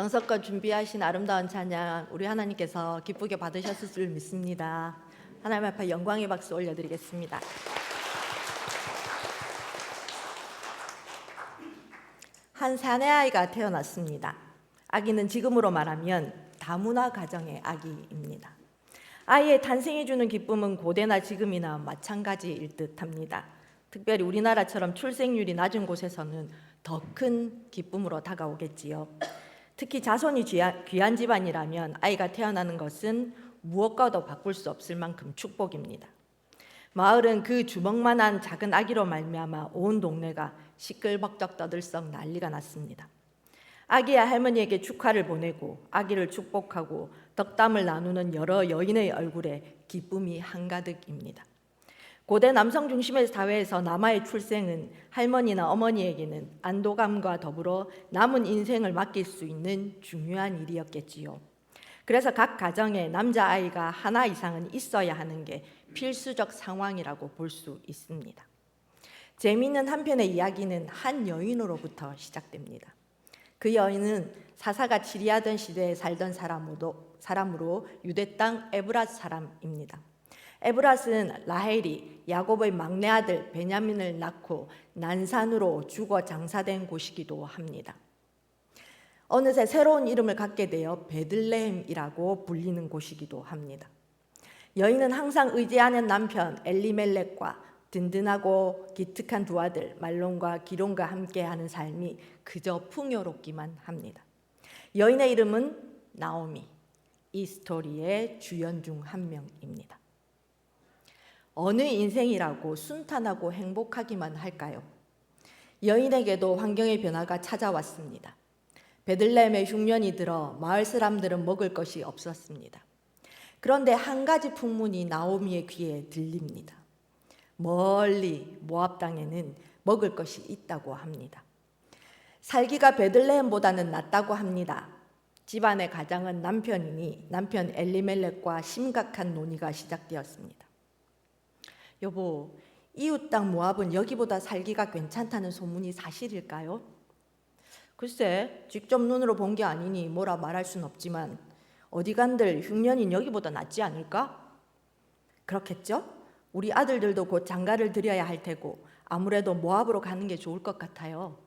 정성껏 준비하신 아름다운 찬양 우리 하나님께서 기쁘게 받으셨을 줄 믿습니다. 하나님 앞에 영광의 박수 올려드리겠습니다. 한 사내아이가 태어났습니다. 아기는 지금으로 말하면 다문화 가정의 아기입니다. 아이의 탄생이 주는 기쁨은 고대나 지금이나 마찬가지일 듯합니다. 특별히 우리나라처럼 출생률이 낮은 곳에서는 더 큰 기쁨으로 다가오겠지요. 특히 자손이 귀한 집안이라면 아이가 태어나는 것은 무엇과도 바꿀 수 없을 만큼 축복입니다. 마을은 그 주먹만한 작은 아기로 말미암아 온 동네가 시끌벅적 떠들썩 난리가 났습니다. 아기야 할머니에게 축하를 보내고 아기를 축복하고 덕담을 나누는 여러 여인의 얼굴에 기쁨이 한가득입니다. 고대 남성 중심의 사회에서 남아의 출생은 할머니나 어머니에게는 안도감과 더불어 남은 인생을 맡길 수 있는 중요한 일이었겠지요. 그래서 각 가정에 남자아이가 하나 이상은 있어야 하는 게 필수적 상황이라고 볼 수 있습니다. 재미있는 한편의 이야기는 한 여인으로부터 시작됩니다. 그 여인은 사사가 치리하던 시대에 살던 사람으로 유대 땅 에브랏 사람입니다. 에브랏은 라헬이 야곱의 막내 아들 베냐민을 낳고 난산으로 죽어 장사된 곳이기도 합니다. 어느새 새로운 이름을 갖게 되어 베들레헴이라고 불리는 곳이기도 합니다. 여인은 항상 의지하는 남편 엘리멜렉과 든든하고 기특한 두 아들 말론과 기론과 함께하는 삶이 그저 풍요롭기만 합니다. 여인의 이름은 나오미, 이 스토리의 주연 중 한 명입니다. 어느 인생이라고 순탄하고 행복하기만 할까요? 여인에게도 환경의 변화가 찾아왔습니다. 베들레헴에 흉년이 들어 마을 사람들은 먹을 것이 없었습니다. 그런데 한 가지 풍문이 나오미의 귀에 들립니다. 멀리 모압 땅에는 먹을 것이 있다고 합니다. 살기가 베들레헴보다는 낫다고 합니다. 집안의 가장은 남편이니 남편 엘리멜렉과 심각한 논의가 시작되었습니다. 여보, 이웃 땅 모압은 여기보다 살기가 괜찮다는 소문이 사실일까요? 글쎄, 직접 눈으로 본 게 아니니 뭐라 말할 순 없지만 어디간들 흉년인 여기보다 낫지 않을까? 그렇겠죠? 우리 아들들도 곧 장가를 들여야 할 테고 아무래도 모압으로 가는 게 좋을 것 같아요.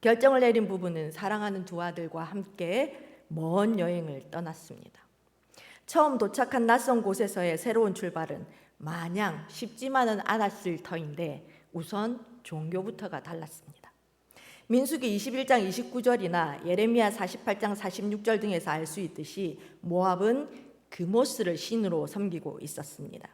결정을 내린 부부는 사랑하는 두 아들과 함께 먼 여행을 떠났습니다. 처음 도착한 낯선 곳에서의 새로운 출발은 마냥 쉽지만은 않았을 터인데 우선 종교부터가 달랐습니다. 민수기 21장 29절이나 예레미야 48장 46절 등에서 알 수 있듯이 모압은 그모스를 신으로 섬기고 있었습니다.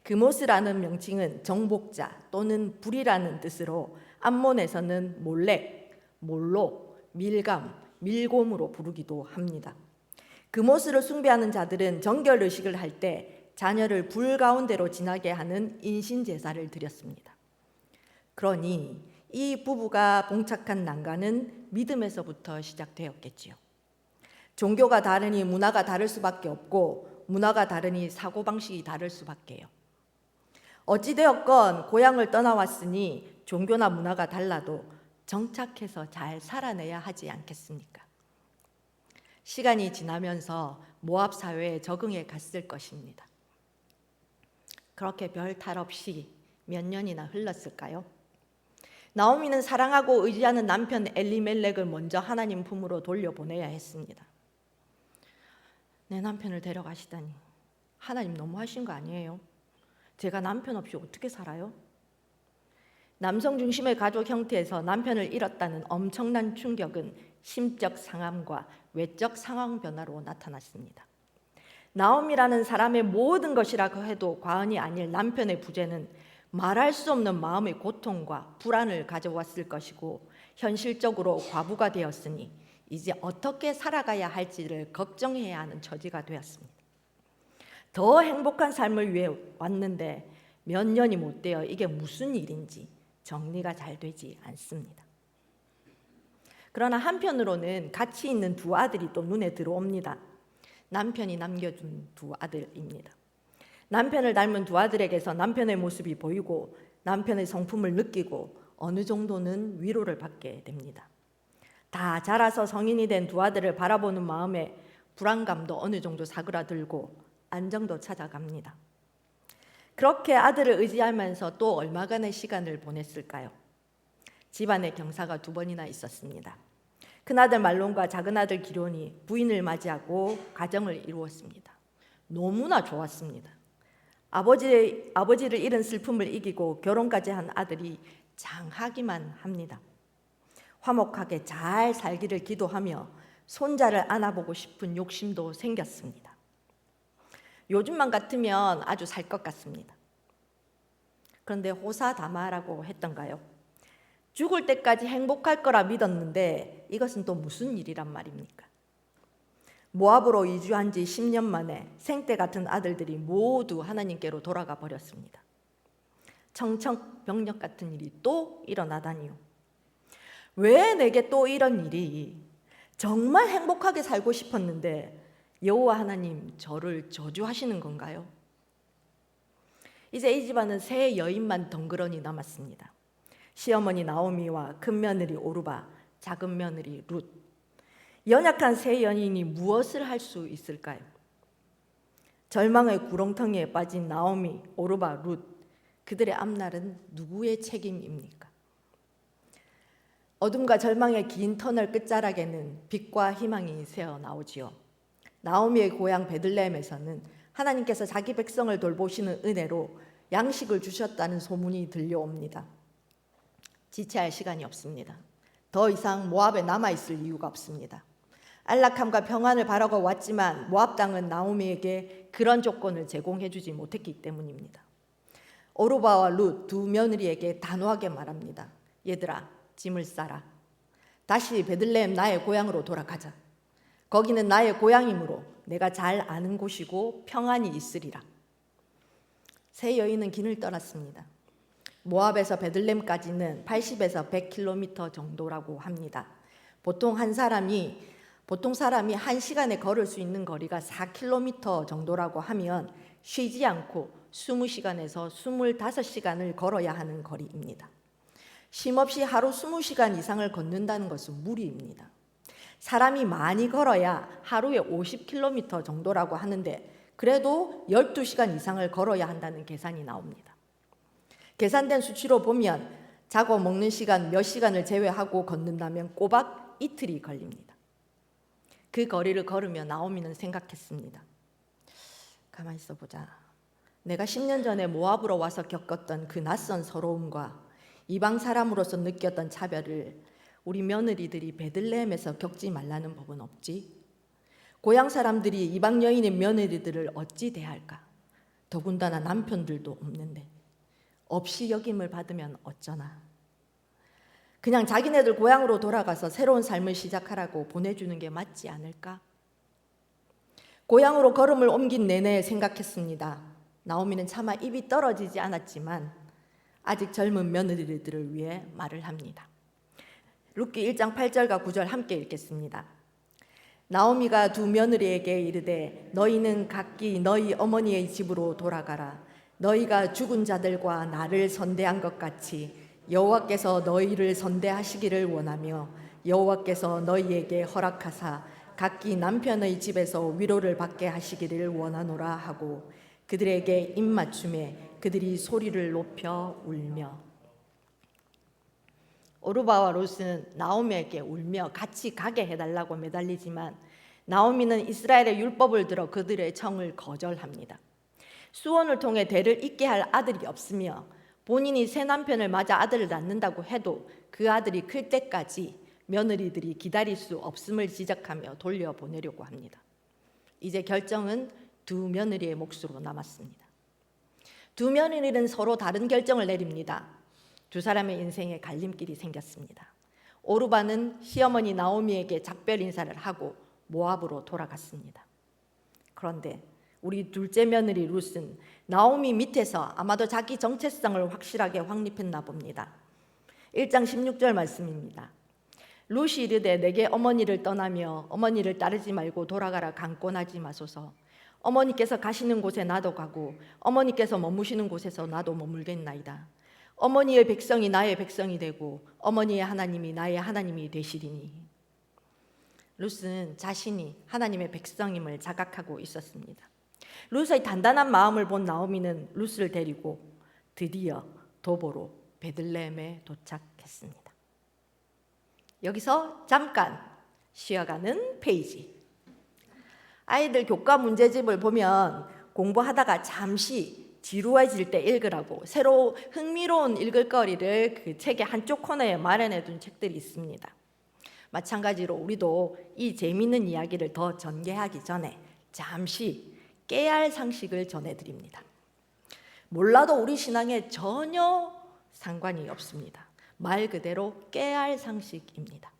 그모스라는 명칭은 정복자 또는 불이라는 뜻으로 암몬에서는 몰렉, 몰록, 밀감, 밀곰으로 부르기도 합니다. 그모스를 숭배하는 자들은 정결의식을 할 때 자녀를 불 가운데로 지나게 하는 인신제사를 드렸습니다. 그러니 이 부부가 봉착한 난관은 믿음에서부터 시작되었겠지요. 종교가 다르니 문화가 다를 수밖에 없고 문화가 다르니 사고방식이 다를 수밖에요. 어찌되었건 고향을 떠나왔으니 종교나 문화가 달라도 정착해서 잘 살아내야 하지 않겠습니까? 시간이 지나면서 모압 사회에 적응해 갔을 것입니다. 그렇게 별 탈 없이 몇 년이나 흘렀을까요? 나오미는 사랑하고 의지하는 남편 엘리멜렉을 먼저 하나님 품으로 돌려보내야 했습니다. 내 남편을 데려가시다니 하나님 너무하신 거 아니에요? 제가 남편 없이 어떻게 살아요? 남성 중심의 가족 형태에서 남편을 잃었다는 엄청난 충격은 심적 상함과 외적 상황 변화로 나타났습니다. 나오미라는 사람의 모든 것이라고 해도 과언이 아닐 남편의 부재는 말할 수 없는 마음의 고통과 불안을 가져왔을 것이고 현실적으로 과부가 되었으니 이제 어떻게 살아가야 할지를 걱정해야 하는 처지가 되었습니다. 더 행복한 삶을 위해 왔는데 몇 년이 못 되어 이게 무슨 일인지 정리가 잘 되지 않습니다. 그러나 한편으로는 가치 있는 두 아들이 또 눈에 들어옵니다. 남편이 남겨준 두 아들입니다. 남편을 닮은 두 아들에게서 남편의 모습이 보이고 남편의 성품을 느끼고 어느 정도는 위로를 받게 됩니다. 다 자라서 성인이 된 두 아들을 바라보는 마음에 불안감도 어느 정도 사그라들고 안정도 찾아갑니다. 그렇게 아들을 의지하면서 또 얼마간의 시간을 보냈을까요? 집안에 경사가 2번이나 있었습니다. 큰아들 말론과 작은아들 기론이 부인을 맞이하고 가정을 이루었습니다. 너무나 좋았습니다. 아버지를 잃은 슬픔을 이기고 결혼까지 한 아들이 장하기만 합니다. 화목하게 잘 살기를 기도하며 손자를 안아보고 싶은 욕심도 생겼습니다. 요즘만 같으면 아주 살 것 같습니다. 그런데 호사다마라고 했던가요? 죽을 때까지 행복할 거라 믿었는데 이것은 또 무슨 일이란 말입니까? 모압으로 이주한 지 10년 만에 생떼 같은 아들들이 모두 하나님께로 돌아가 버렸습니다. 청천벽력 같은 일이 또 일어나다니요. 왜 내게 또 이런 일이? 정말 행복하게 살고 싶었는데 여호와 하나님 저를 저주하시는 건가요? 이제 이 집안은 세 여인만 덩그러니 남았습니다. 시어머니 나오미와 큰며느리 오르바, 작은 며느리 룻. 연약한 세 여인이 무엇을 할 수 있을까요? 절망의 구렁텅이에 빠진 나오미, 오르바, 룻. 그들의 앞날은 누구의 책임입니까? 어둠과 절망의 긴 터널 끝자락에는 빛과 희망이 새어나오지요. 나오미의 고향 베들레헴에서는 하나님께서 자기 백성을 돌보시는 은혜로 양식을 주셨다는 소문이 들려옵니다. 지체할 시간이 없습니다. 더 이상 모압에 남아있을 이유가 없습니다. 안락함과 평안을 바라고 왔지만 모압 땅은 나오미에게 그런 조건을 제공해주지 못했기 때문입니다. 오르바와 룻 두 며느리에게 단호하게 말합니다. 얘들아, 짐을 싸라. 다시 베들레헴 나의 고향으로 돌아가자. 거기는 나의 고향이므로 내가 잘 아는 곳이고 평안이 있으리라. 세 여인은 길을 떠났습니다. 모압에서 베들레헴까지는 80에서 100km 정도라고 합니다. 보통 사람이 1시간에 걸을 수 있는 거리가 4km 정도라고 하면 쉬지 않고 20시간에서 25시간을 걸어야 하는 거리입니다. 쉼없이 하루 20시간 이상을 걷는다는 것은 무리입니다. 사람이 많이 걸어야 하루에 50km 정도라고 하는데 그래도 12시간 이상을 걸어야 한다는 계산이 나옵니다. 계산된 수치로 보면 자고 먹는 시간 몇 시간을 제외하고 걷는다면 꼬박 이틀이 걸립니다. 그 거리를 걸으며 나오미는 생각했습니다. 가만히 있어보자. 내가 10년 전에 모압으로 와서 겪었던 그 낯선 서러움과 이방 사람으로서 느꼈던 차별을 우리 며느리들이 베들레헴에서 겪지 말라는 법은 없지? 고향 사람들이 이방 여인의 며느리들을 어찌 대할까? 더군다나 남편들도 없는데 없이 여김을 받으면 어쩌나? 그냥 자기네들 고향으로 돌아가서 새로운 삶을 시작하라고 보내주는 게 맞지 않을까? 고향으로 걸음을 옮긴 내내 생각했습니다. 나오미는 차마 입이 떨어지지 않았지만 아직 젊은 며느리들을 위해 말을 합니다. 룻기 1장 8절과 9절 함께 읽겠습니다. 나오미가 두 며느리에게 이르되 너희는 각기 너희 어머니의 집으로 돌아가라. 너희가 죽은 자들과 나를 선대한 것 같이 여호와께서 너희를 선대하시기를 원하며 여호와께서 너희에게 허락하사 각기 남편의 집에서 위로를 받게 하시기를 원하노라 하고 그들에게 입맞춤에 그들이 소리를 높여 울며. 오르바와 룻은 나오미에게 울며 같이 가게 해달라고 매달리지만 나오미는 이스라엘의 율법을 들어 그들의 청을 거절합니다. 수원을 통해 대를 잇게 할 아들이 없으며 본인이 새 남편을 맞아 아들을 낳는다고 해도 그 아들이 클 때까지 며느리들이 기다릴 수 없음을 지적하며 돌려보내려고 합니다. 이제 결정은 두 며느리의 몫으로 남았습니다. 두 며느리는 서로 다른 결정을 내립니다. 두 사람의 인생에 갈림길이 생겼습니다. 오르바는 시어머니 나오미에게 작별 인사를 하고 모압으로 돌아갔습니다. 그런데 우리 둘째 며느리 룻은 나오미 밑에서 아마도 자기 정체성을 확실하게 확립했나 봅니다. 1장 16절 말씀입니다. 룻이 이르되 내게 어머니를 떠나며 어머니를 따르지 말고 돌아가라 강권하지 마소서. 어머니께서 가시는 곳에 나도 가고 어머니께서 머무시는 곳에서 나도 머물겠나이다. 어머니의 백성이 나의 백성이 되고 어머니의 하나님이 나의 하나님이 되시리니. 룻은 자신이 하나님의 백성임을 자각하고 있었습니다. 룻의 단단한 마음을 본 나오미는 룻을 데리고 드디어 도보로 베들레헴에 도착했습니다. 여기서 잠깐 쉬어가는 페이지. 아이들 교과 문제집을 보면 공부하다가 잠시 지루해질 때 읽으라고 새로 흥미로운 읽을거리를 그 책의 한쪽 코너에 마련해 둔 책들이 있습니다. 마찬가지로 우리도 이 재미있는 이야기를 더 전개하기 전에 잠시 깨야 할 상식을 전해드립니다. 몰라도 우리 신앙에 전혀 상관이 없습니다. 말 그대로 깨야 할 상식입니다.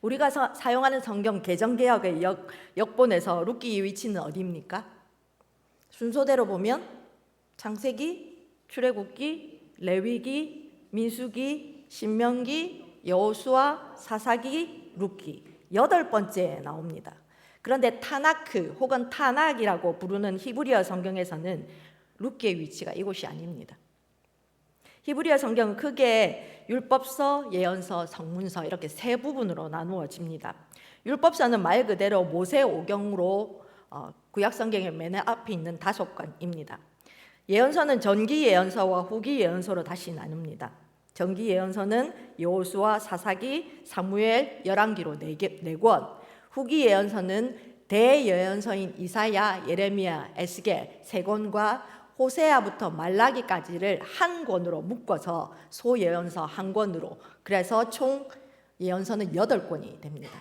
우리가 사용하는 성경 개정개역의 역본에서 룻기의 위치는 어디입니까? 순서대로 보면 창세기, 출애굽기, 레위기, 민수기, 신명기, 여호수아, 사사기, 룻기 8번째에 나옵니다. 그런데 타나크 혹은 타낙이라고 부르는 히브리어 성경에서는 룻기의 위치가 이곳이 아닙니다. 히브리어 성경은 크게 율법서, 예언서, 성문서 이렇게 세 부분으로 나누어집니다. 율법서는 말 그대로 모세오경으로 구약 성경의 맨 앞에 있는 5권입니다. 예언서는 전기 예언서와 후기 예언서로 다시 나눕니다. 전기 예언서는 여호수아, 사사기, 사무엘, 열왕기로 4권, 후기 예언서는 대예언서인 이사야, 예레미야, 에스겔 3권과 호세아부터 말라기까지를 한 권으로 묶어서 소예언서 한 권으로, 그래서 총 예언서는 8권이 됩니다.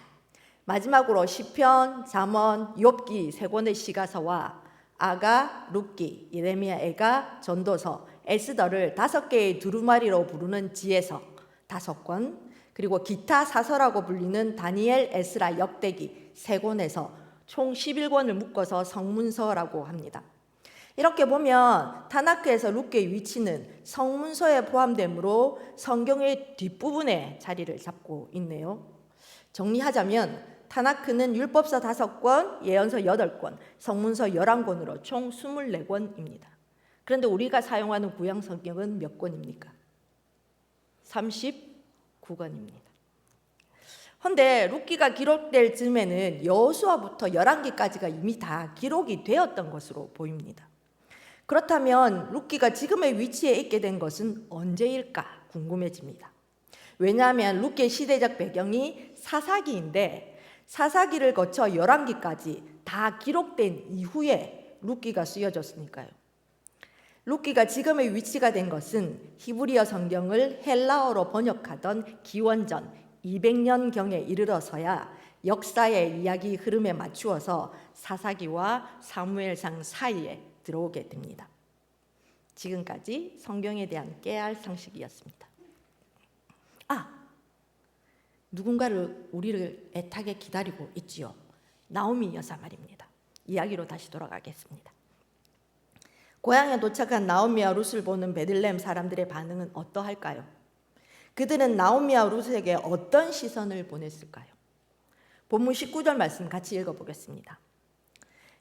마지막으로 시편, 잠언, 욥기 3권의 시가서와 아가, 룻기, 예레미야, 애가, 전도서, 에스더를 5개의 두루마리로 부르는 지혜서 5권, 그리고 기타 사서라고 불리는 다니엘, 에스라, 역대기 3권에서 총 11권을 묶어서 성문서라고 합니다. 이렇게 보면 타나크에서 룻기의 위치는 성문서에 포함되므로 성경의 뒷부분에 자리를 잡고 있네요. 정리하자면 타나크는 율법서 5권, 예언서 8권, 성문서 11권으로 총 24권입니다. 그런데 우리가 사용하는 구약 성경은 몇 권입니까? 39권입니다. 그런데 룻기가 기록될 즈음에는 여호수아부터 열왕기까지가 이미 다 기록이 되었던 것으로 보입니다. 그렇다면 룻기가 지금의 위치에 있게 된 것은 언제일까 궁금해집니다. 왜냐하면 룻기의 시대적 배경이 사사기인데 사사기를 거쳐 열왕기까지 다 기록된 이후에 룻기가 쓰여졌으니까요. 룻기가 지금의 위치가 된 것은 히브리어 성경을 헬라어로 번역하던 기원전 200년경에 이르러서야 역사의 이야기 흐름에 맞추어서 사사기와 사무엘상 사이에 들어오게 됩니다. 지금까지 성경에 대한 깨야 할 상식이었습니다. 누군가를 우리를 애타게 기다리고 있지요. 나오미 여사 말입니다. 이야기로 다시 돌아가겠습니다. 고향에 도착한 나오미와 룻을 보는 베들레헴 사람들의 반응은 어떠할까요? 그들은 나오미와 룻에게 어떤 시선을 보냈을까요? 본문 19절 말씀 같이 읽어보겠습니다.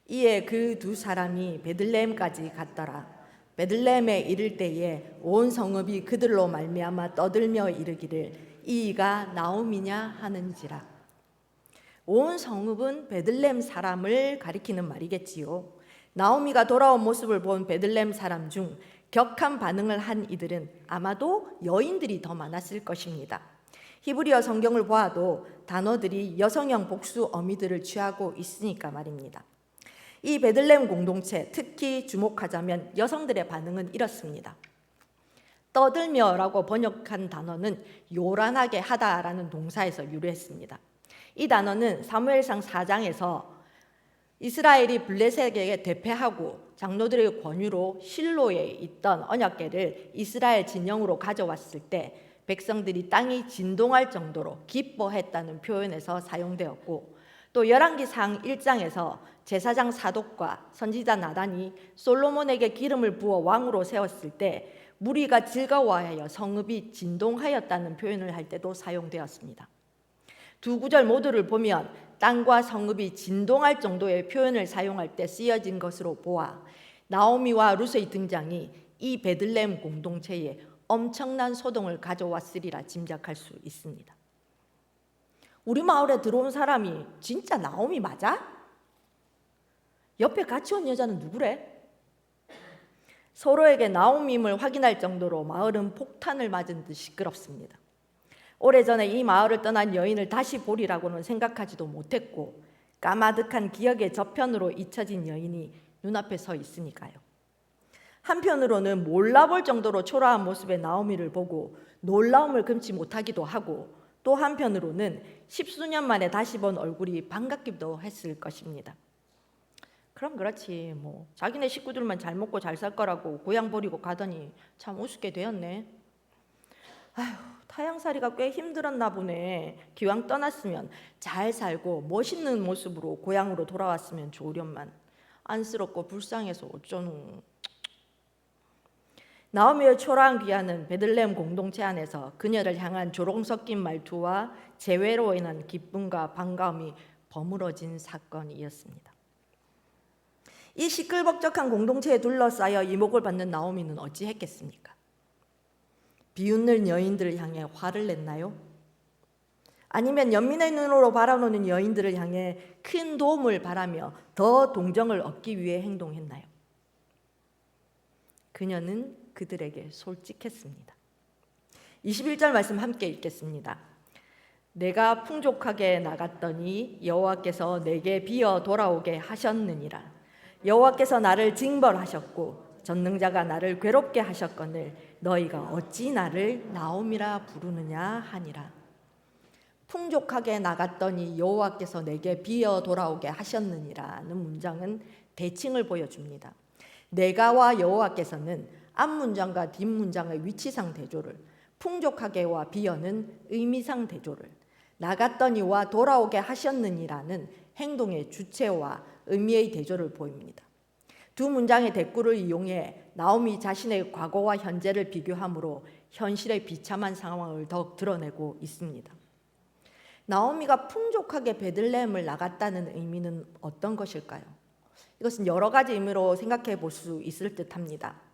이에 그 두 사람이 베들레헴까지 갔더라. 베들레헴에 이를 때에 온 성읍이 그들로 말미암아 떠들며 이르기를 이가 나오미냐 하는지라. 온 성읍은 베들레헴 사람을 가리키는 말이겠지요. 나오미가 돌아온 모습을 본 베들레헴 사람 중 격한 반응을 한 이들은 아마도 여인들이 더 많았을 것입니다. 히브리어 성경을 보아도 단어들이 여성형 복수 어미들을 취하고 있으니까 말입니다. 이 베들레헴 공동체, 특히 주목하자면 여성들의 반응은 이렇습니다. 떠들며라고 번역한 단어는 요란하게 하다라는 동사에서 유래했습니다. 이 단어는 사무엘상 4장에서 이스라엘이 블레셋에게 대패하고 장로들의 권유로 실로에 있던 언약궤를 이스라엘 진영으로 가져왔을 때 백성들이 땅이 진동할 정도로 기뻐했다는 표현에서 사용되었고, 또 열왕기상 1장에서 제사장 사독과 선지자 나단이 솔로몬에게 기름을 부어 왕으로 세웠을 때 무리가 즐거워하여 성읍이 진동하였다는 표현을 할 때도 사용되었습니다. 두 구절 모두를 보면 땅과 성읍이 진동할 정도의 표현을 사용할 때 쓰여진 것으로 보아 나오미와 룻의 등장이 이 베들레헴 공동체에 엄청난 소동을 가져왔으리라 짐작할 수 있습니다. 우리 마을에 들어온 사람이 진짜 나오미 맞아? 옆에 같이 온 여자는 누구래? 서로에게 나오미임을 확인할 정도로 마을은 폭탄을 맞은 듯 시끄럽습니다. 오래전에 이 마을을 떠난 여인을 다시 보리라고는 생각하지도 못했고 까마득한 기억의 저편으로 잊혀진 여인이 눈앞에 서 있으니까요. 한편으로는 몰라볼 정도로 초라한 모습의 나오미를 보고 놀라움을 금치 못하기도 하고, 또 한편으로는 십수년 만에 다시 본 얼굴이 반갑기도 했을 것입니다. 그럼 그렇지, 뭐 자기네 식구들만 잘 먹고 잘 살 거라고 고향 버리고 가더니 참 우습게 되었네. 아휴, 타향살이가 꽤 힘들었나 보네. 기왕 떠났으면 잘 살고 멋있는 모습으로 고향으로 돌아왔으면 좋으련만 안쓰럽고 불쌍해서 어쩌노. 나오미의 초라한 귀환은 베들레헴 공동체 안에서 그녀를 향한 조롱 섞인 말투와 재회로 인한 기쁨과 반가움이 버무러진 사건이었습니다. 이 시끌벅적한 공동체에 둘러싸여 이목을 받는 나오미는 어찌했겠습니까? 비웃는 여인들을 향해 화를 냈나요? 아니면 연민의 눈으로 바라보는 여인들을 향해 큰 도움을 바라며 더 동정을 얻기 위해 행동했나요? 그녀는 그들에게 솔직했습니다. 21절 말씀 함께 읽겠습니다. 내가 풍족하게 나갔더니 여호와께서 내게 비어 돌아오게 하셨느니라. 여호와께서 나를 징벌하셨고 전능자가 나를 괴롭게 하셨거늘 너희가 어찌 나를 나오미라 부르느냐 하니라. 풍족하게 나갔더니 여호와께서 내게 비어 돌아오게 하셨느니라는 문장은 대칭을 보여줍니다. 내가와 여호와께서는 앞문장과 뒷문장의 위치상 대조를, 풍족하게와 비어는 의미상 대조를, 나갔더니와 돌아오게 하셨느니라는 행동의 주체와 의미의 대조를 보입니다. 두 문장의 대꾸를 이용해 나오미 자신의 과거와 현재를 비교함으로 현실의 비참한 상황을 더욱 드러내고 있습니다. 나오미가 풍족하게 베들레헴을 나갔다는 의미는 어떤 것일까요? 이것은 여러 가지 의미로 생각해 볼 수 있을 듯합니다.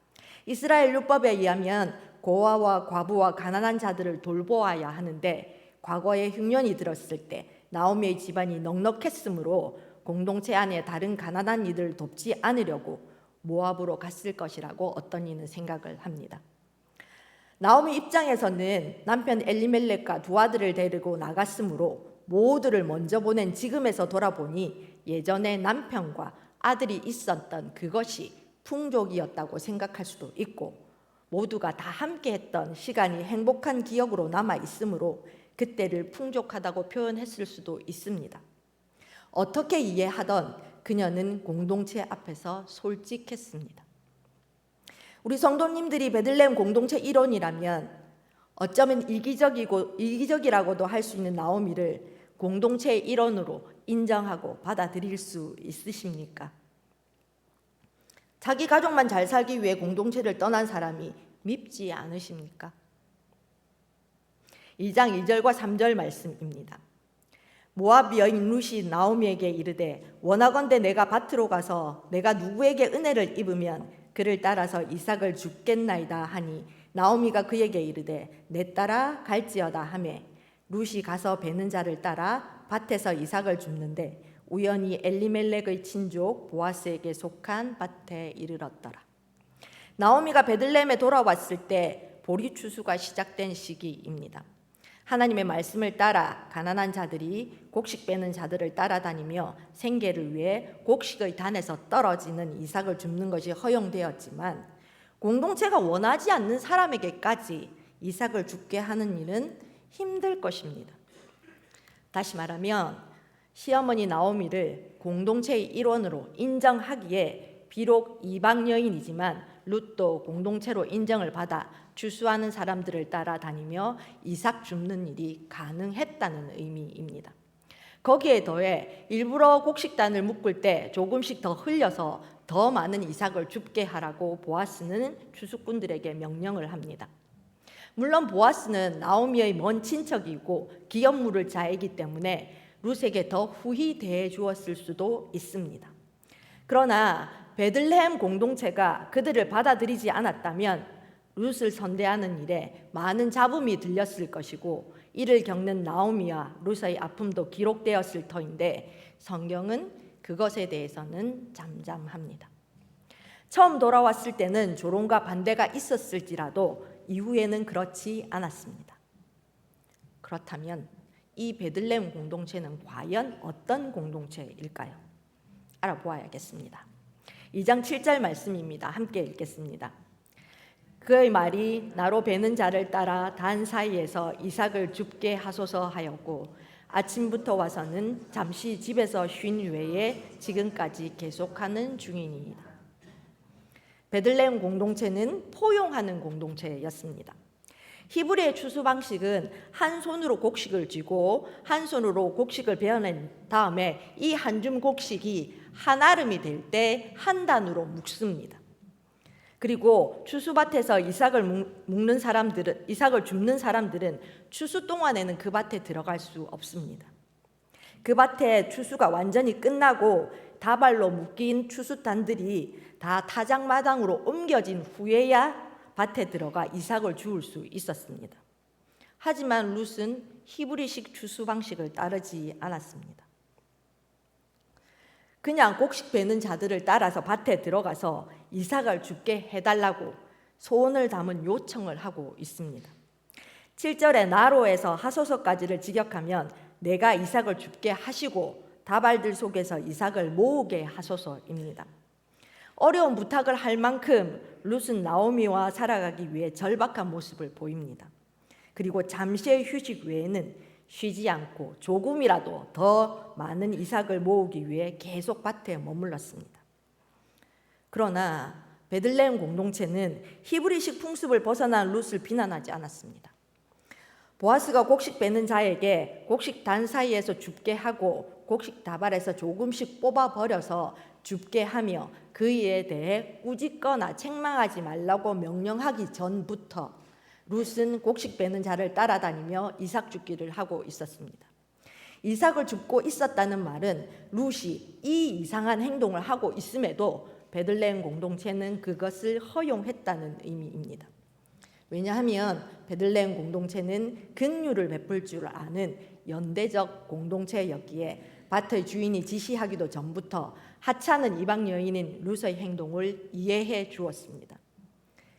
이스라엘 율법에 의하면 고아와 과부와 가난한 자들을 돌보아야 하는데, 과거에 흉년이 들었을 때 나오미의 집안이 넉넉했으므로 공동체 안에 다른 가난한 이들을 돕지 않으려고 모압으로 갔을 것이라고 어떤 이는 생각을 합니다. 나오미 입장에서는 남편 엘리멜렉과 두 아들을 데리고 나갔으므로 모두를 먼저 보낸 지금에서 돌아보니 예전에 남편과 아들이 있었던 그것이 풍족이었다고 생각할 수도 있고, 모두가 다 함께했던 시간이 행복한 기억으로 남아 있으므로 그때를 풍족하다고 표현했을 수도 있습니다. 어떻게 이해하던 그녀는 공동체 앞에서 솔직했습니다. 우리 성도님들이 베들레헴 공동체 일원이라면 어쩌면 이기적이라고도 할 수 있는 나오미를 공동체의 일원으로 인정하고 받아들일 수 있으십니까? 자기 가족만 잘 살기 위해 공동체를 떠난 사람이 밉지 않으십니까? 2장 2절과 3절 말씀입니다. 모압 여인 룻이 나오미에게 이르되 원하건대 내가 밭으로 가서 내가 누구에게 은혜를 입으면 그를 따라서 이삭을 줍겠나이다 하니 나오미가 그에게 이르되 내 따라 갈지어다 하매 룻이 가서 베는 자를 따라 밭에서 이삭을 줍는데 우연히 엘리멜렉의 친족 보아스에게 속한 밭에 이르렀더라. 나오미가 베들레헴에 돌아왔을 때 보리 추수가 시작된 시기입니다. 하나님의 말씀을 따라 가난한 자들이 곡식 빼는 자들을 따라다니며 생계를 위해 곡식의 단에서 떨어지는 이삭을 줍는 것이 허용되었지만, 공동체가 원하지 않는 사람에게까지 이삭을 줍게 하는 일은 힘들 것입니다. 다시 말하면 시어머니 나오미를 공동체의 일원으로 인정하기에 비록 이방 여인이지만 룻도 공동체로 인정을 받아 추수하는 사람들을 따라다니며 이삭 줍는 일이 가능했다는 의미입니다. 거기에 더해 일부러 곡식단을 묶을 때 조금씩 더 흘려서 더 많은 이삭을 줍게 하라고 보아스는 추수꾼들에게 명령을 합니다. 물론 보아스는 나오미의 먼 친척이고 기업 물을 자이기 때문에 룻에게 더 후히 대해 주었을 수도 있습니다. 그러나 베들레헴 공동체가 그들을 받아들이지 않았다면 룻을 선대하는 일에 많은 잡음이 들렸을 것이고 이를 겪는 나오미와 룻의 아픔도 기록되었을 터인데 성경은 그것에 대해서는 잠잠합니다. 처음 돌아왔을 때는 조롱과 반대가 있었을지라도 이후에는 그렇지 않았습니다. 그렇다면 이 베들레헴 공동체는 과연 어떤 공동체일까요? 알아보아야겠습니다. 2장 7절 말씀입니다. 함께 읽겠습니다. 그의 말이 나로 베는 자를 따라 단 사이에서 이삭을 줍게 하소서 하였고 아침부터 와서는 잠시 집에서 쉰 외에 지금까지 계속하는 중이니이다. 베들레헴 공동체는 포용하는 공동체였습니다. 히브리의 추수 방식은 한 손으로 곡식을 쥐고 한 손으로 곡식을 베어낸 다음에 이 한 줌 곡식이 한 아름이 될 때 한 단으로 묶습니다. 그리고 추수밭에서 이삭을 줍는 사람들은 추수 동안에는 그 밭에 들어갈 수 없습니다. 그 밭에 추수가 완전히 끝나고 다발로 묶인 추수단들이 다 타작마당으로 옮겨진 후에야 밭에 들어가 이삭을 주울 수 있었습니다. 하지만 룻은 히브리식 추수 방식을 따르지 않았습니다. 그냥 곡식 베는 자들을 따라서 밭에 들어가서 이삭을 줍게 해달라고 소원을 담은 요청을 하고 있습니다. 7절에 나로에서 하소서까지를 직역하면 내가 이삭을 줍게 하시고 다발들 속에서 이삭을 모으게 하소서입니다. 어려운 부탁을 할 만큼 룻은 나오미와 살아가기 위해 절박한 모습을 보입니다. 그리고 잠시의 휴식 외에는 쉬지 않고 조금이라도 더 많은 이삭을 모으기 위해 계속 밭에 머물렀습니다. 그러나 베들레헴 공동체는 히브리식 풍습을 벗어난 룻을 비난하지 않았습니다. 보아스가 곡식 베는 자에게 곡식 단 사이에서 줍게 하고 곡식 다발에서 조금씩 뽑아 버려서 줍게 하며 그이에 대해 꾸짖거나 책망하지 말라고 명령하기 전부터 룻은 곡식 베는 자를 따라다니며 이삭 줍기를 하고 있었습니다. 이삭을 줍고 있었다는 말은 룻이 이 이상한 행동을 하고 있음에도 베들레헴 공동체는 그것을 허용했다는 의미입니다. 왜냐하면 베들레헴 공동체는 긍휼을 베풀 줄 아는 연대적 공동체였기에 밭의 주인이 지시하기도 전부터 하찮은 이방 여인인 룻의 행동을 이해해 주었습니다.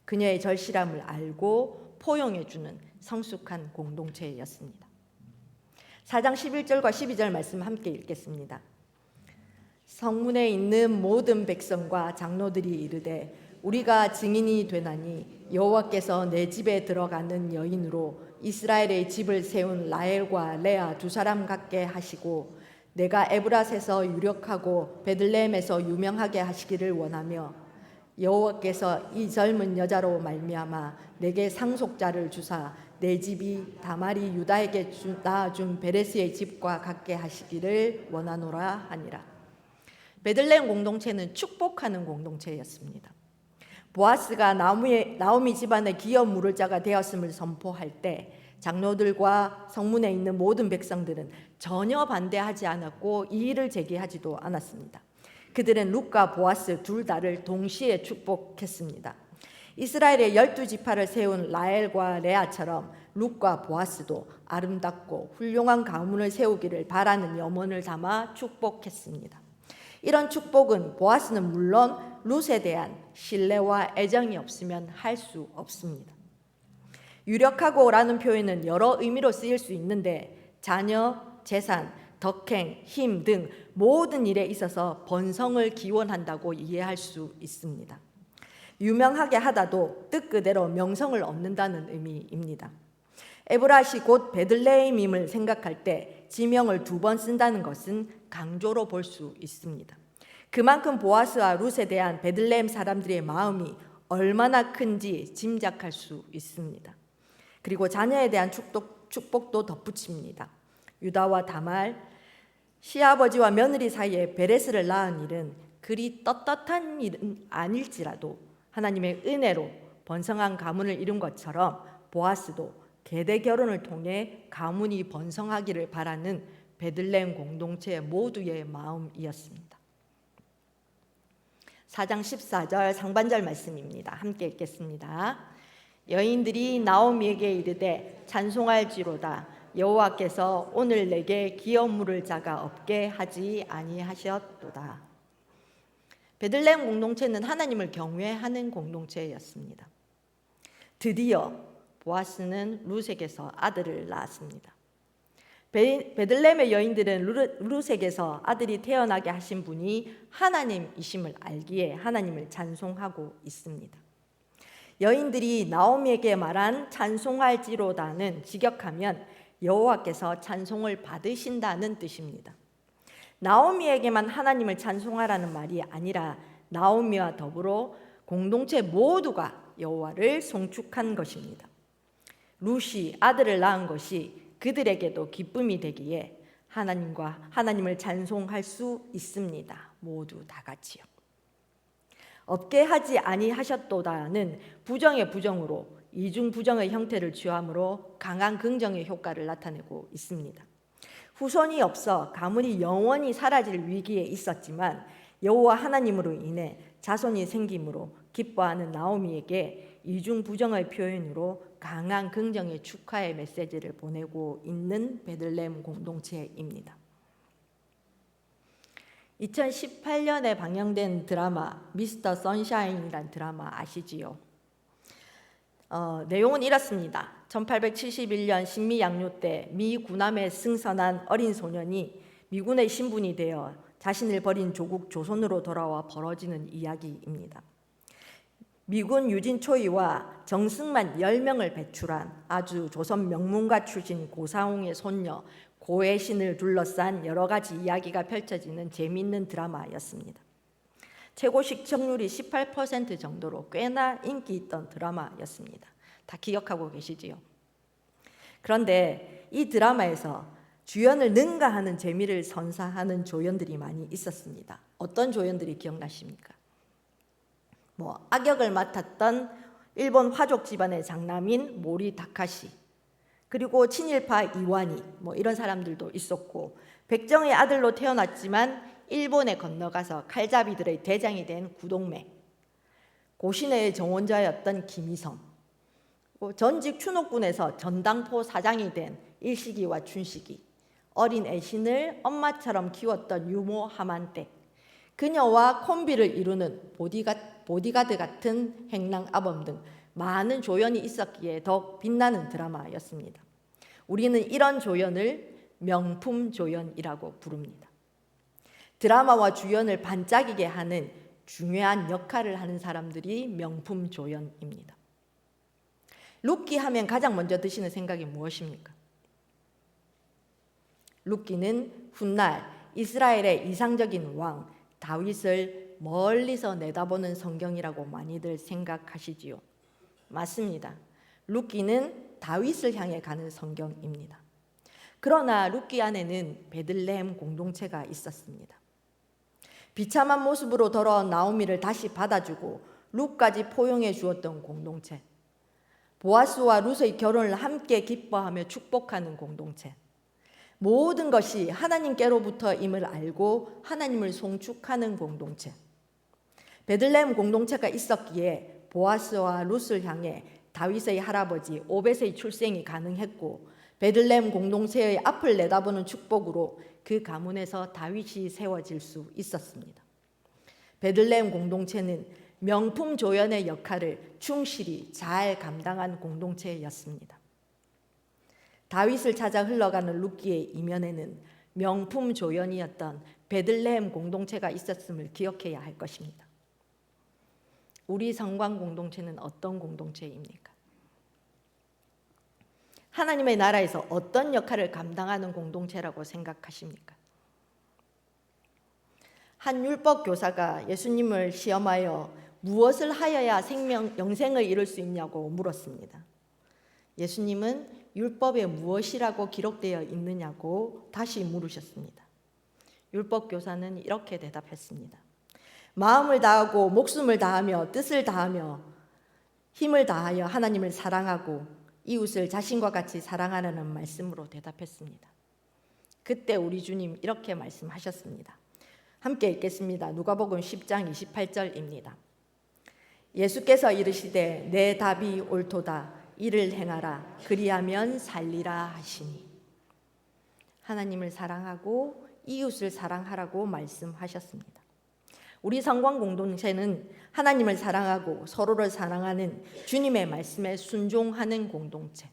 그녀의 절실함을 알고 포용해 주는 성숙한 공동체였습니다. 4장 11절과 12절 말씀 함께 읽겠습니다. 성문에 있는 모든 백성과 장로들이 이르되 우리가 증인이 되나니 여호와께서 내 집에 들어가는 여인으로 이스라엘의 집을 세운 라헬과 레아 두 사람 같게 하시고 내가 에브라스에서 유력하고 베들레헴에서 유명하게 하시기를 원하며 여호와께서 이 젊은 여자로 말미암아 내게 상속자를 주사 내 집이 다말이 유다에게 낳아준 베레스의 집과 같게 하시기를 원하노라 하니라. 베들레헴 공동체는 축복하는 공동체였습니다. 보아스가 나오미 집안의 기업 물을 자가 되었음을 선포할 때 장로들과 성문에 있는 모든 백성들은 전혀 반대하지 않았고 이의를 제기하지도 않았습니다. 그들은 룻과 보아스 둘 다를 동시에 축복했습니다. 이스라엘의 12지파를 세운 라헬과 레아처럼 룻과 보아스도 아름답고 훌륭한 가문을 세우기를 바라는 염원을 담아 축복했습니다. 이런 축복은 보아스는 물론 룻에 대한 신뢰와 애정이 없으면 할 수 없습니다. 유력하고라는 표현은 여러 의미로 쓰일 수 있는데 자녀, 재산, 덕행, 힘 등 모든 일에 있어서 번성을 기원한다고 이해할 수 있습니다. 유명하게 하다도 뜻 그대로 명성을 얻는다는 의미입니다. 에브라시 곧 베들레헴임을 생각할 때 지명을 2번 쓴다는 것은 강조로 볼 수 있습니다. 그만큼 보아스와 룻에 대한 베들레헴 사람들의 마음이 얼마나 큰지 짐작할 수 있습니다. 그리고 자녀에 대한 축복도 덧붙입니다. 유다와 다말, 시아버지와 며느리 사이에 베레스를 낳은 일은 그리 떳떳한 일은 아닐지라도 하나님의 은혜로 번성한 가문을 이룬 것처럼 보아스도 계대 결혼을 통해 가문이 번성하기를 바라는 베들레헴 공동체 모두의 마음이었습니다. 4장 14절 상반절 말씀입니다. 함께 읽겠습니다. 여인들이 나오미에게 이르되 찬송할지로다 여호와께서 오늘 내게 기업 물을 자가 없게 하지 아니하셨도다. 베들레헴 공동체는 하나님을 경외하는 공동체였습니다. 드디어 보아스는 룻에게서 아들을 낳았습니다. 베들레헴의 여인들은 룻에게서 아들이 태어나게 하신 분이 하나님이심을 알기에 하나님을 찬송하고 있습니다. 여인들이 나오미에게 말한 찬송할지로다는 직역하면 여호와께서 찬송을 받으신다는 뜻입니다. 나오미에게만 하나님을 찬송하라는 말이 아니라 나오미와 더불어 공동체 모두가 여호와를 송축한 것입니다. 룻이 아들을 낳은 것이 그들에게도 기쁨이 되기에 하나님을 찬송할 수 있습니다. 모두 다 같이요. 없게 하지 아니하셨도다는 부정의 부정으로 이중 부정의 형태를 취함으로 강한 긍정의 효과를 나타내고 있습니다. 후손이 없어 가문이 영원히 사라질 위기에 있었지만 여호와 하나님으로 인해 자손이 생김으로 기뻐하는 나오미에게 이중 부정의 표현으로 강한 긍정의 축하의 메시지를 보내고 있는 베들레헴 공동체입니다. 2018년에 방영된 드라마 미스터 선샤인이라는 드라마 아시지요? 내용은 이렇습니다. 1871년 신미 양요 때 미 구남에 승선한 어린 소년이 미군의 신분이 되어 자신을 버린 조국 조선으로 돌아와 벌어지는 이야기입니다. 미군 유진 초이와 정승만 10명을 배출한 아주 조선 명문가 출신 고사홍의 손녀 고애신을 둘러싼 여러 가지 이야기가 펼쳐지는 재미있는 드라마였습니다. 최고 시청률이 18% 정도로 꽤나 인기 있던 드라마였습니다. 다 기억하고 계시지요? 그런데 이 드라마에서 주연을 능가하는 재미를 선사하는 조연들이 많이 있었습니다. 어떤 조연들이 기억나십니까? 악역을 맡았던 일본 화족 집안의 장남인 모리 다카시, 그리고 친일파 이완희 이런 사람들도 있었고, 백정의 아들로 태어났지만 일본에 건너가서 칼잡이들의 대장이 된 구동매, 고신의 정원자였던 김희성, 전직 추노군에서 전당포 사장이 된 일식이와 춘식이, 어린 애신을 엄마처럼 키웠던 유모 하만댁, 그녀와 콤비를 이루는 보디가드 같은 행랑 아범 등 많은 조연이 있었기에 더 빛나는 드라마였습니다. 우리는 이런 조연을 명품 조연이라고 부릅니다. 드라마와 주연을 반짝이게 하는 중요한 역할을 하는 사람들이 명품 조연입니다. 룻기 하면 가장 먼저 드시는 생각이 무엇입니까? 룻기는 훗날 이스라엘의 이상적인 왕 다윗을 멀리서 내다보는 성경이라고 많이들 생각하시지요. 맞습니다. 룻기는 다윗을 향해 가는 성경입니다. 그러나 룻기 안에는 베들레헴 공동체가 있었습니다. 비참한 모습으로 돌아온 나오미를 다시 받아주고 룻까지 포용해 주었던 공동체, 보아스와 룻의 결혼을 함께 기뻐하며 축복하는 공동체, 모든 것이 하나님께로부터임을 알고 하나님을 송축하는 공동체, 베들레헴 공동체가 있었기에 보아스와 룻을 향해 다윗의 할아버지 오벳의 출생이 가능했고, 베들레헴 공동체의 앞을 내다보는 축복으로 그 가문에서 다윗이 세워질 수 있었습니다. 베들레헴 공동체는 명품 조연의 역할을 충실히 잘 감당한 공동체였습니다. 다윗을 찾아 흘러가는 룻기의 이면에는 명품 조연이었던 베들레헴 공동체가 있었음을 기억해야 할 것입니다. 우리 성광 공동체는 어떤 공동체입니까? 하나님의 나라에서 어떤 역할을 감당하는 공동체라고 생각하십니까? 한 율법 교사가 예수님을 시험하여 무엇을 하여야 영생을 이룰 수 있냐고 물었습니다. 예수님은 율법에 무엇이라고 기록되어 있느냐고 다시 물으셨습니다. 율법 교사는 이렇게 대답했습니다. 마음을 다하고 목숨을 다하며 뜻을 다하며 힘을 다하여 하나님을 사랑하고 이웃을 자신과 같이 사랑하라는 말씀으로 대답했습니다. 그때 우리 주님 이렇게 말씀하셨습니다. 함께 읽겠습니다. 누가복음 10장 28절입니다. 예수께서 이르시되 내 답이 옳도다. 이를 행하라. 그리하면 살리라 하시니. 하나님을 사랑하고 이웃을 사랑하라고 말씀하셨습니다. 우리 성광 공동체는 하나님을 사랑하고 서로를 사랑하는 주님의 말씀에 순종하는 공동체,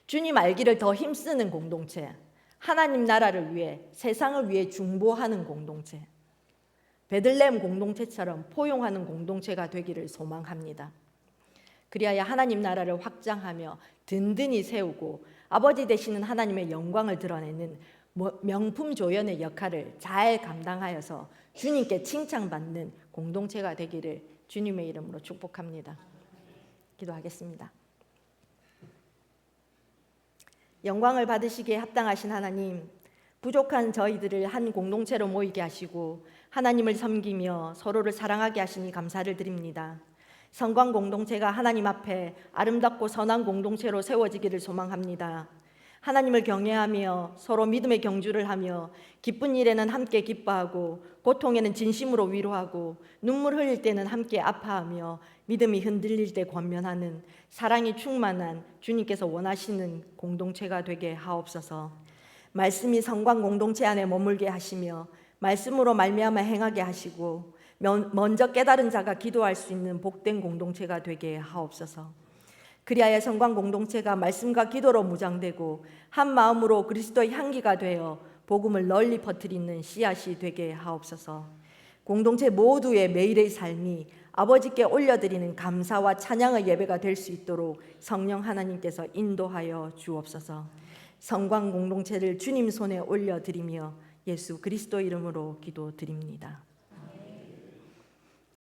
주님 알기를 더 힘쓰는 공동체, 하나님 나라를 위해 세상을 위해 중보하는 공동체, 베들레헴 공동체처럼 포용하는 공동체가 되기를 소망합니다. 그리하여 하나님 나라를 확장하며 든든히 세우고 아버지 되시는 하나님의 영광을 드러내는 명품 조연의 역할을 잘 감당하여서 주님께 칭찬받는 공동체가 되기를 주님의 이름으로 축복합니다. 기도하겠습니다. 영광을 받으시기에 합당하신 하나님, 부족한 저희들을 한 공동체로 모이게 하시고 하나님을 섬기며 서로를 사랑하게 하시니 감사를 드립니다. 성광 공동체가 하나님 앞에 아름답고 선한 공동체로 세워지기를 소망합니다. 하나님을 경외하며 서로 믿음의 경주를 하며 기쁜 일에는 함께 기뻐하고 고통에는 진심으로 위로하고 눈물 흘릴 때는 함께 아파하며 믿음이 흔들릴 때 권면하는 사랑이 충만한 주님께서 원하시는 공동체가 되게 하옵소서. 말씀이 성광 공동체 안에 머물게 하시며 말씀으로 말미암아 행하게 하시고 먼저 깨달은 자가 기도할 수 있는 복된 공동체가 되게 하옵소서. 그리하여 성광 공동체가 말씀과 기도로 무장되고 한 마음으로 그리스도의 향기가 되어 복음을 널리 퍼뜨리는 씨앗이 되게 하옵소서. 공동체 모두의 매일의 삶이 아버지께 올려드리는 감사와 찬양의 예배가 될 수 있도록 성령 하나님께서 인도하여 주옵소서. 성광 공동체를 주님 손에 올려드리며 예수 그리스도 이름으로 기도드립니다.